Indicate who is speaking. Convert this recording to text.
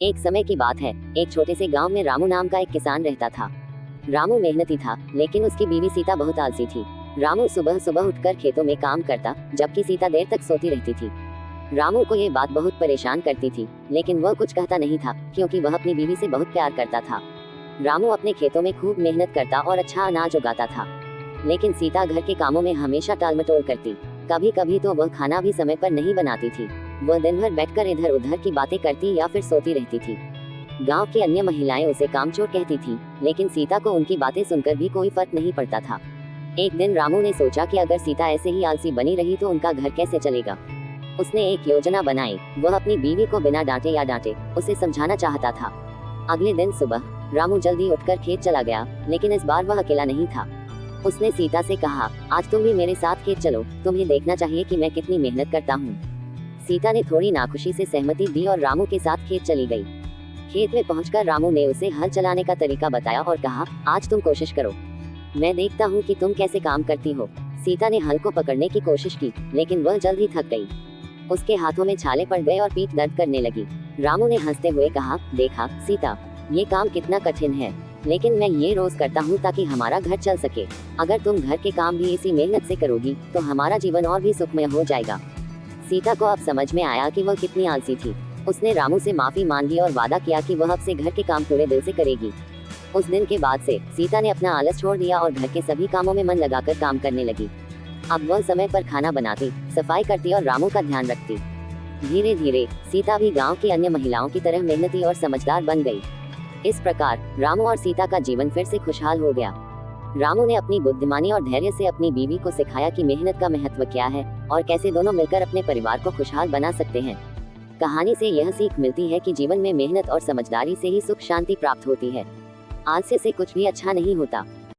Speaker 1: एक समय की बात है, एक छोटे से गांव में रामू नाम का एक किसान रहता था। रामू मेहनती था, लेकिन उसकी बीवी सीता बहुत आलसी थी। रामू सुबह सुबह उठकर खेतों में काम करता, जबकि सीता देर तक सोती रहती थी। रामू को ये बात बहुत परेशान करती थी, लेकिन वह कुछ कहता नहीं था, क्योंकि वह अपनी बीवी से बहुत प्यार करता था। रामू अपने खेतों में खूब मेहनत करता और अच्छा अनाज उगाता था, लेकिन सीता घर के कामों में हमेशा टालमटोल करती। कभी कभी तो वह खाना भी समय पर नहीं बनाती थी। वह दिन भर बैठकर इधर उधर की बातें करती या फिर सोती रहती थी। गांव की अन्य महिलाएं उसे कामचोर कहती थी, लेकिन सीता को उनकी बातें सुनकर भी कोई फर्क नहीं पड़ता था। एक दिन रामू ने सोचा कि अगर सीता ऐसे ही आलसी बनी रही तो उनका घर कैसे चलेगा। उसने एक योजना बनाई। वह अपनी बीवी को बिना डांटे या डांटे उसे समझाना चाहता था। अगले दिन सुबह रामू जल्दी उठकर खेत चला गया, लेकिन इस बार वह अकेला नहीं था। उसने सीता से कहा, आज तुम भी मेरे साथ खेत चलो, तुम्हें देखना चाहिए कि मैं कितनी मेहनत करता हूँ। सीता ने थोड़ी नाखुशी से सहमति दी और रामू के साथ खेत चली गई। खेत में पहुंचकर रामू ने उसे हल चलाने का तरीका बताया और कहा, आज तुम कोशिश करो, मैं देखता हूँ कि तुम कैसे काम करती हो। सीता ने हल को पकड़ने की कोशिश की, लेकिन वह जल्द ही थक गई। उसके हाथों में छाले पड़ गए और पीठ दर्द करने लगी। रामू ने हंसते हुए कहा, देखा सीता, ये काम कितना कठिन है, लेकिन मैं ये रोज करता हूँ ताकि हमारा घर चल सके। अगर तुम घर के काम भी इसी मेहनत से करोगी तो हमारा जीवन और भी सुखमय हो जाएगा। सीता को अब समझ में आया कि वह कितनी आलसी थी। उसने रामू से माफी मांगी और वादा किया कि वह अब से घर के काम पूरे दिल से करेगी। उस दिन के बाद से सीता ने अपना आलस छोड़ दिया और घर के सभी कामों में मन लगाकर काम करने लगी। अब वह समय पर खाना बनाती, सफाई करती और रामू का ध्यान रखती। धीरे धीरे सीता भी गांव की अन्य महिलाओं की तरह मेहनती और समझदार बन गई। इस प्रकार रामू और सीता का जीवन फिर से खुशहाल हो गया। रामू ने अपनी बुद्धिमानी और धैर्य से अपनी बीवी को सिखाया कि मेहनत का महत्व क्या है और कैसे दोनों मिलकर अपने परिवार को खुशहाल बना सकते हैं। कहानी से यह सीख मिलती है कि जीवन में मेहनत और समझदारी से ही सुख शांति प्राप्त होती है। आलस्य से कुछ भी अच्छा नहीं होता।